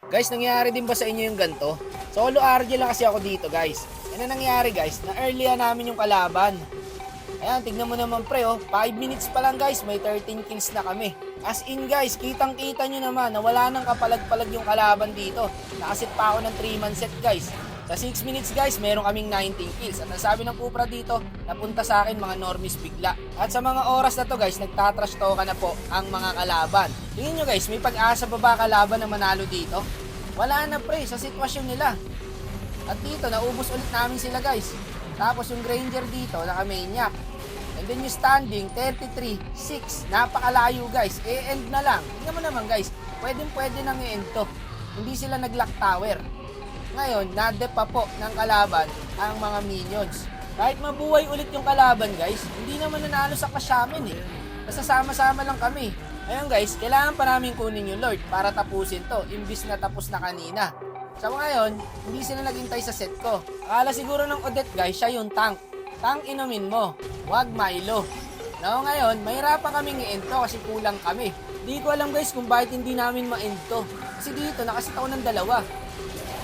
Guys, nangyari din ba sa inyo yung ganito? Solo RG lang kasi ako dito guys. Yan ang nangyari guys, na early namin yung kalaban. Ayan, tignan mo naman pre 5 minutes pa lang guys, may 13 kills na kami. As in guys, kitang kita nyo naman na wala nang kapalag-palag yung kalaban dito. Nakasit pa ako ng 3-man set guys. Sa 6 minutes guys, meron kaming 19 kills. At nasabi ng Cupra dito, napunta sa akin mga normies bigla. At sa mga oras na to guys, nagtatrash talk na po ang mga kalaban. Tingin nyo guys, may pag-asa pa ba kalaban na manalo dito? Wala na pre, sa sitwasyon nila. At dito, naubos ulit namin sila guys. Tapos yung Granger dito, naka-maniac. And then yung standing, 33-6. Napakalayo guys. E-end na lang. Tingnan mo naman guys, pwede nang i-end to. Hindi sila nag-lock tower. Ngayon, nadep pa po ng kalaban ang mga minions. Kahit mabuhay ulit yung kalaban guys, hindi naman nanalo sa kasyamin eh. Nasasama-sama lang kami. Ngayon guys, kailangan pa namin kunin yung Lord para tapusin to, imbis na tapos na kanina. So ngayon, hindi sila naghintay sa set ko. Akala siguro ng Odette guys, siya yung tank. Tank inumin mo, wag Milo. Now ngayon, mahirapan kaming i-end to kasi kulang kami. Hindi ko alam guys kung bakit hindi namin ma-end to. Kasi dito, nakasit ako ng dalawa.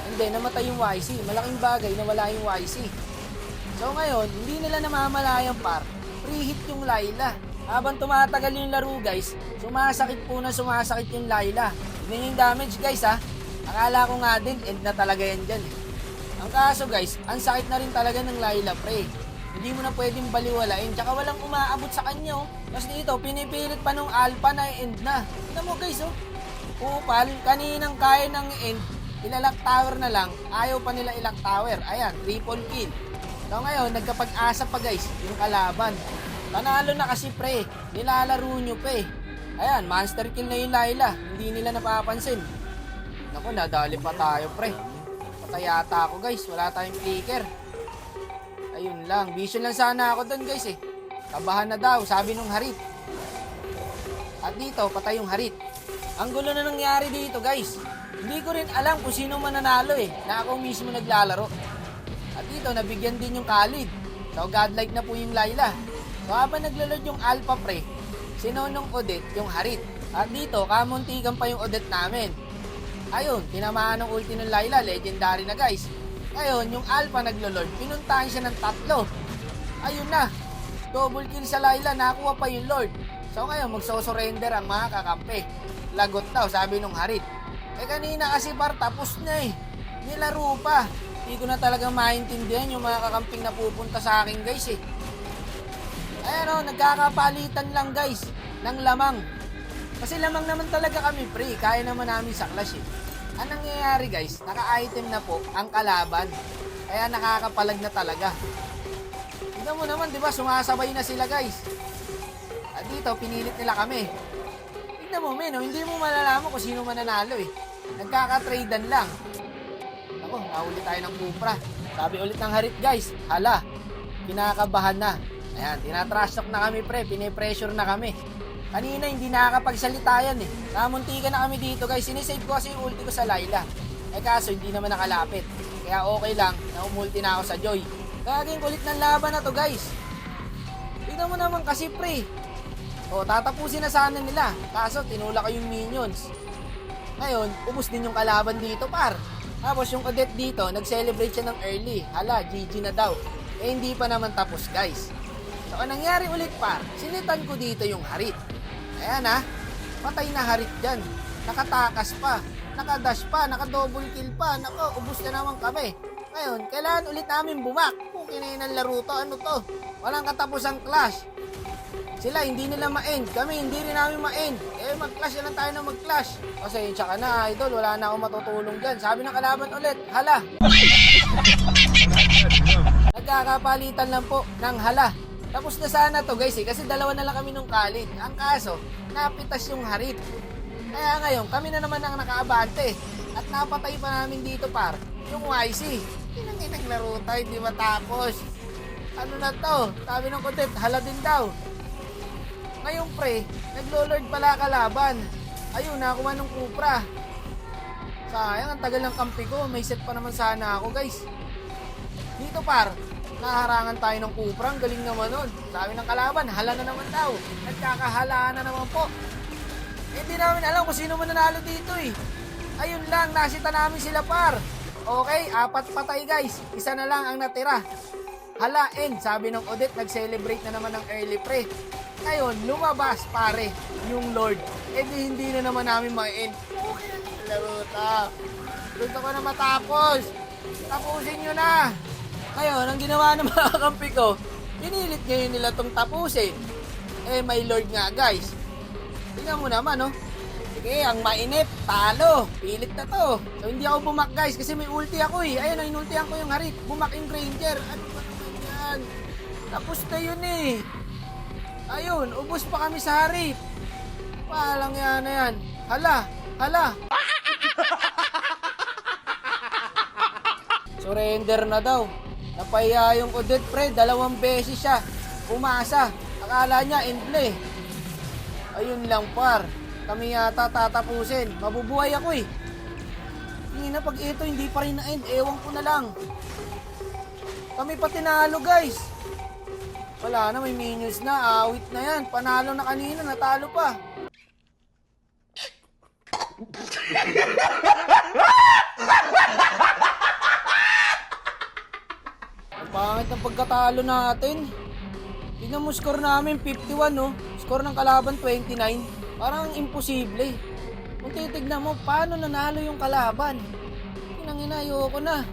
Hindi, namatay yung YC. Malaking bagay na wala yung YC. So ngayon, hindi nila namamalayan par. Pre-hit yung Layla. Habang tumatagal yung laro guys, sumasakit yung Layla. Tignan yung damage guys ha. Akala ko nga din, end na talaga yan dyan. Ang kaso guys, ang sakit na rin talaga ng Layla pre. Hindi mo na pwedeng baliwalain. Tsaka walang umaabot sa kanya oh. Tapos dito, pinipilit pa nung Alpha na end na. Tignan mo guys oh. Kupal, kaninang kaya ng end. Ilalak tower na lang, ayaw pa nila ilak tower. Ayan, triple kill. So ngayon, nagkapag-asa pa guys, yung kalaban. Panalo na kasi pre, nilalaro nyo pa eh. Ayan, monster kill na yung Layla, hindi nila napapansin. Naku, nadali pa tayo pre. Patay yata ako guys, wala tayong flicker. Ayun lang, vision lang sana ako dun guys eh. Kabahan na daw, sabi nung Harit. At dito, patay yung Harit. Ang gulo na nangyari dito guys. Hindi ko rin alam kung sino mananalo eh, na ako mismo naglalaro. At dito, nabigyan din yung Khalid. So, godlike na po yung Layla. So, habang naglalord yung Alpha pre, sinunong Odette yung Harit. At dito, kamuntikan pa yung Odette namin. Ayun, tinamaan ng ulti ng Layla, legendary na guys. Ngayon, yung Alpha naglalord, pinuntahan siya ng tatlo. Ayun na, double kill sa Layla, nakuha pa yung Lord. So, ngayon, magsosurrender ang mga kakampi. Lagot daw, sabi nung Harit. Kanina kasi par tapos na eh. Nilaro pa. Hindi ko na talaga maintindihan yung mga kakamping na pupunta sa akin guys eh. Ayan o, nagkakapalitan lang guys ng lamang. Kasi lamang naman talaga kami pre. Kaya naman namin sa clash eh. Anong nangyayari guys? Naka-item na po ang kalaban. Kaya nakakapalag na talaga. Tignan mo naman diba sumasabay na sila guys. At dito pinilit nila kami. Tignan mo men, hindi mo malalaman kung sino mananalo eh. Nagkaka-tradean lang. Ako, nahuli tayo ng Cupra. Sabi ulit ng Harit guys, hala, kinakabahan na. Ayan, tinatrash talk na kami pre, pinipressure na kami. Kanina hindi nakakapagsalita yan eh. Namuntikan na kami dito guys, sinisave ko kasi yung ulti ko sa Layla. Kaso hindi naman nakalapit. Kaya okay lang, naumulti na ako sa Joy. Gaging kulit ng laban na to guys. Tignan mo naman kasi pre. Tatapusin na sana nila. Kaso tinula ko yung minions. Ngayon, ubos din yung kalaban dito par. Tapos yung Odette dito, nag-celebrate siya ng early. Hala, GG na daw. Hindi pa naman tapos guys. So, anong nangyari ulit par? Sinitan ko dito yung Harit. Ayan ha, patay na Harit dyan. Nakatakas pa, nakadash pa, nakadouble kill pa. Nako, ubos na naman kami. Ngayon, kailangan ulit namin bumak. Kung kinain laro to, ano to? Walang katapusang clash. Sila hindi nila ma-end, kami hindi rin namin ma-end. Mag-clash na lang tayo na mag-clash. Kasi tsaka na idol, wala na akong matutulong dyan. Sabi ng kalaban ulit, hala. Nagkakapalitan lang po ng hala. Tapos na sana to guys eh, kasi dalawa na lang kami nung Khalid. Ang kaso, napitas yung Harit. Kaya ngayon, kami na naman ang nakaabante. At napatay pa namin dito par, yung YC. Pinanginag laro tayo, di matapos. Ano na to? Sabi ng Odette, hala din daw. Ngayon pre, naglo-lord pala kalaban. Ayun, nakakuha ng Cupra. Sayang, ang tagal ng kampi ko. May set pa naman sana ako guys. Dito par, naharangan tayo ng Cupra. Ang galing naman nun. Sabi ng kalaban, hala na naman daw. Nagkakahalaan na naman po. Hindi namin alam kung sino mananalo dito eh. Ayun lang, nasita namin sila par. Okay, 4 patay guys. Isa na lang ang natira. Hala, end. Sabi ng Odette, nag-celebrate na naman ng early pre. Ngayon, lumabas pare yung Lord. Eh di hindi na naman namin ma-end. Okay na laro ta. Gusto ko na matapos. Tapusin nyo na. Ngayon, ang ginawa ng mga kampi ko, pinilit ngayon nila tong tapusin. Eh, may Lord nga guys. Tingnan mo naman, oh. Sige, ang mainip, talo. Pilit na to. So, hindi ako bumak guys kasi may ulti ako eh. Ayun, inultihan ko yung harit. Bumak yung Granger. Ano ba naman yan? Tapos na yun eh. Ayun, ubos pa kami sa harit. Palang yan na yan. Hala, hala. Surrender na daw. Napahiya yung Odette pre, 2 beses siya. Umasa. Akala niya endle. Ayun lang par. Kami yata tatapusin. Mabubuhay ako eh. Hindi na pag ito hindi pa rin na-end. Ewan ko na lang. Kami pa tinalo guys. Wala na, may minions na. Awit na yan. Panalo na kanina. Natalo pa. Ang pangit ng pagkatalo natin. Tingnan mo score namin 51 no. Score ng kalaban 29. Parang imposible. Kung titignan mo, paano nanalo yung kalaban? Inang ina, ayoko na.